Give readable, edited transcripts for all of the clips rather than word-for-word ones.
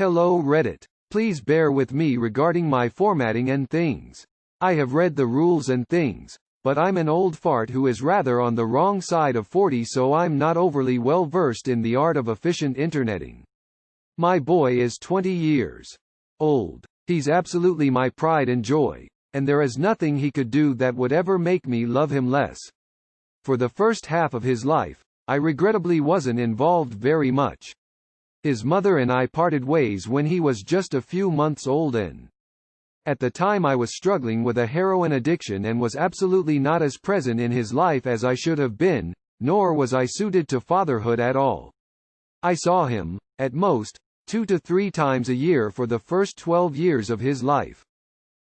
Hello Reddit. Please bear with me regarding my formatting and things. I have read the rules and things, but I'm an old fart who is rather on the wrong side of 40, so I'm not overly well versed in the art of efficient interneting. My boy is 20 years old. He's absolutely my pride and joy, and there is nothing he could do that would ever make me love him less. For the first half of his life, I regrettably wasn't involved very much. His mother and I parted ways when he was just a few months old, and at the time I was struggling with a heroin addiction and was absolutely not as present in his life as I should have been, nor was I suited to fatherhood at all. I saw him, at most, 2 to 3 times a year for the first 12 years of his life.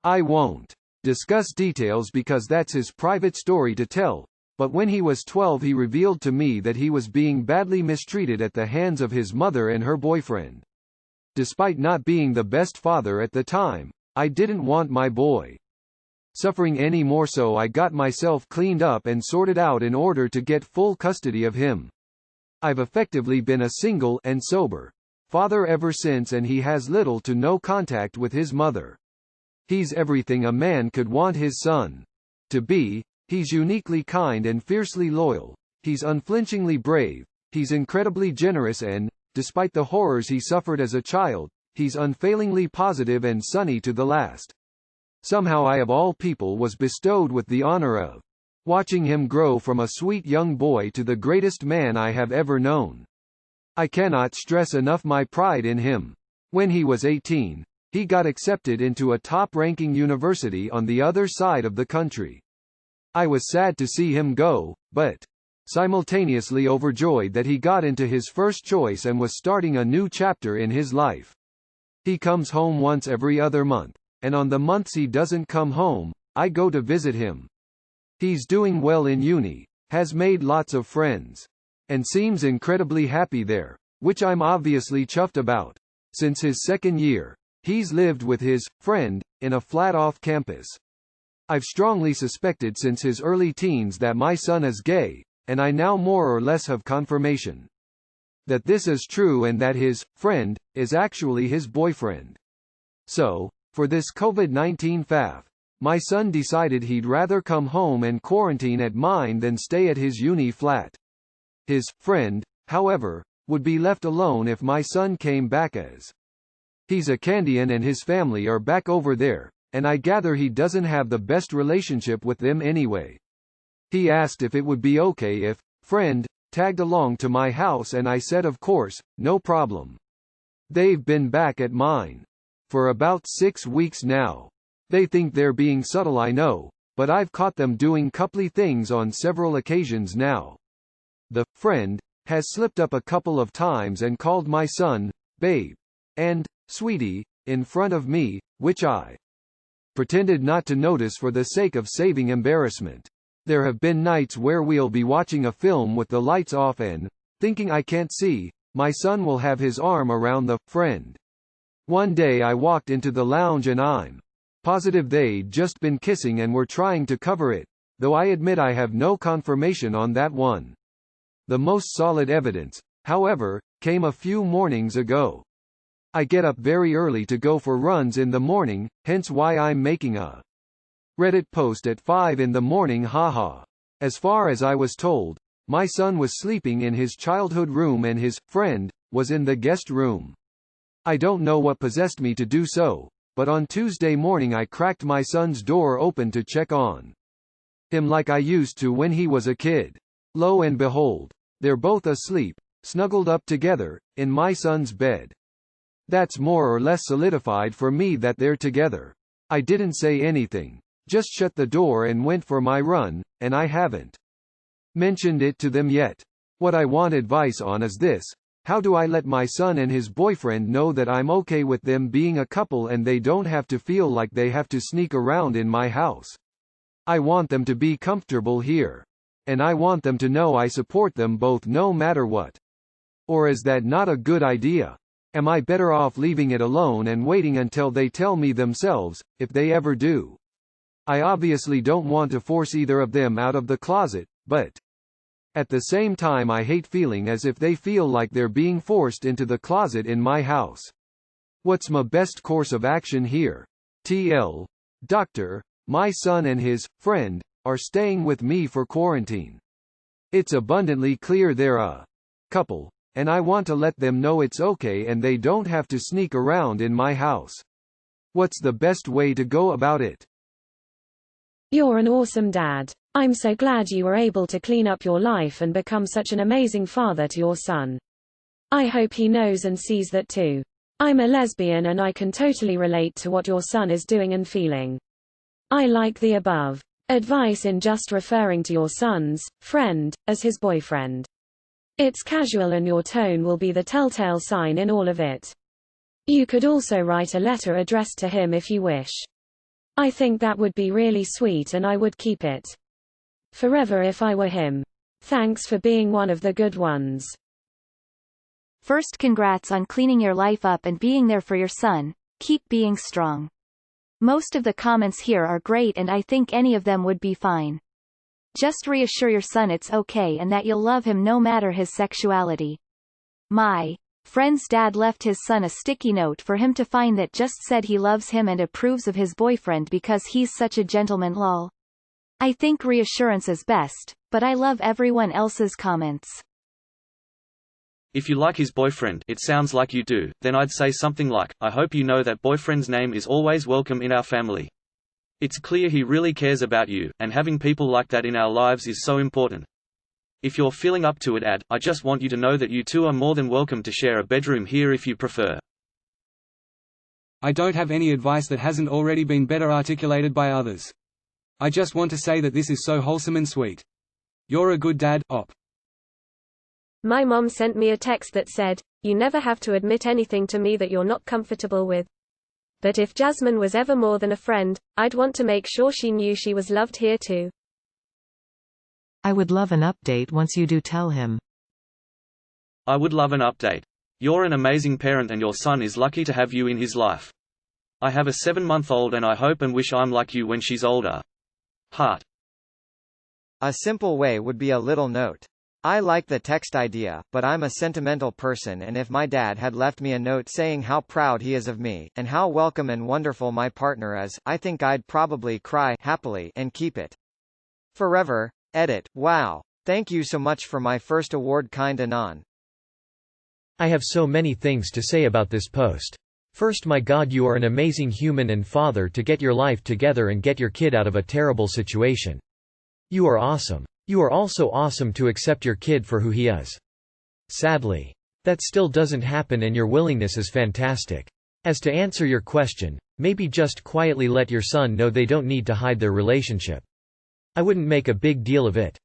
I won't discuss details because that's his private story to tell, but when he was 12 he revealed to me that he was being badly mistreated at the hands of his mother and her boyfriend. Despite not being the best father at the time, I didn't want my boy suffering any more, so I got myself cleaned up and sorted out in order to get full custody of him. I've effectively been a single and sober father ever since, and he has little to no contact with his mother. He's everything a man could want his son to be. He's uniquely kind and fiercely loyal. He's unflinchingly brave. He's incredibly generous and, despite the horrors he suffered as a child, he's unfailingly positive and sunny to the last. Somehow I of all people was bestowed with the honor of watching him grow from a sweet young boy to the greatest man I have ever known. I cannot stress enough my pride in him. When he was 18, he got accepted into a top-ranking university on the other side of the country. I was sad to see him go, but simultaneously overjoyed that he got into his first choice and was starting a new chapter in his life. He comes home once every other month, and on the months he doesn't come home, I go to visit him. He's doing well in uni, has made lots of friends, and seems incredibly happy there, which I'm obviously chuffed about. Since his second year, he's lived with his friend in a flat off campus. I've strongly suspected since his early teens that my son is gay, and I now more or less have confirmation that this is true and that his friend is actually his boyfriend. So, for this COVID-19 faff, my son decided he'd rather come home and quarantine at mine than stay at his uni flat. His friend, however, would be left alone if my son came back, as he's a Canadian and his family are back over there, and I gather he doesn't have the best relationship with them anyway. He asked if it would be okay if friend tagged along to my house, and I said of course, no problem. They've been back at mine for about 6 weeks now. They think they're being subtle, I know, but I've caught them doing coupley things on several occasions now. The friend has slipped up a couple of times and called my son babe and sweetie in front of me, which I pretended not to notice for the sake of saving embarrassment. There have been nights where we'll be watching a film with the lights off and, thinking I can't see, my son will have his arm around the friend. One day I walked into the lounge and I'm positive they'd just been kissing and were trying to cover it, though I admit I have no confirmation on that one. The most solid evidence, however, came a few mornings ago. I get up very early to go for runs in the morning, hence why I'm making a Reddit post at 5 in the morning, haha. As far as I was told, my son was sleeping in his childhood room and his friend was in the guest room. I don't know what possessed me to do so, but on Tuesday morning I cracked my son's door open to check on him like I used to when he was a kid. Lo and behold, they're both asleep, snuggled up together, in my son's bed. That's more or less solidified for me that they're together. I didn't say anything, just shut the door and went for my run, and I haven't mentioned it to them yet. What I want advice on is this: how do I let my son and his boyfriend know that I'm okay with them being a couple and they don't have to feel like they have to sneak around in my house? I want them to be comfortable here. And I want them to know I support them both no matter what. Or is that not a good idea? Am I better off leaving it alone and waiting until they tell me themselves, if they ever do? I obviously don't want to force either of them out of the closet, but at the same time I hate feeling as if they feel like they're being forced into the closet in my house. What's my best course of action here? TL. Doctor, my son and his friend are staying with me for quarantine. It's abundantly clear they're a couple, and I want to let them know it's okay and they don't have to sneak around in my house. What's the best way to go about it? You're an awesome dad. I'm so glad you were able to clean up your life and become such an amazing father to your son. I hope he knows and sees that too. I'm a lesbian and I can totally relate to what your son is doing and feeling. I like the above advice in just referring to your son's friend as his boyfriend. It's casual and your tone will be the telltale sign in all of it. You could also write a letter addressed to him if you wish. I think that would be really sweet and I would keep it forever if I were him. Thanks for being one of the good ones. First, congrats on cleaning your life up and being there for your son. Keep being strong. Most of the comments here are great and I think any of them would be fine. Just reassure your son it's okay and that you'll love him no matter his sexuality. My friend's dad left his son a sticky note for him to find that just said he loves him and approves of his boyfriend because he's such a gentleman lol. I think reassurance is best, but I love everyone else's comments. If you like his boyfriend, it sounds like you do, then I'd say something like, I hope you know that boyfriend's name is always welcome in our family. It's clear he really cares about you, and having people like that in our lives is so important. If you're feeling up to it, add, I just want you to know that you two are more than welcome to share a bedroom here if you prefer. I don't have any advice that hasn't already been better articulated by others. I just want to say that this is so wholesome and sweet. You're a good dad, Op. My mom sent me a text that said, you never have to admit anything to me that you're not comfortable with. But if Jasmine was ever more than a friend, I'd want to make sure she knew she was loved here too. I would love an update once you do tell him. I would love an update. You're an amazing parent and your son is lucky to have you in his life. I have a 7-month-old and I hope and wish I'm like you when she's older. Heart. A simple way would be a little note. I like the text idea, but I'm a sentimental person and if my dad had left me a note saying how proud he is of me, and how welcome and wonderful my partner is, I think I'd probably cry happily and keep it forever. Edit. Wow. Thank you so much for my first award, kind Anon. I have so many things to say about this post. First, my God, you are an amazing human and father to get your life together and get your kid out of a terrible situation. You are awesome. You are also awesome to accept your kid for who he is. Sadly, that still doesn't happen and your willingness is fantastic. As to answer your question, maybe just quietly let your son know they don't need to hide their relationship. I wouldn't make a big deal of it.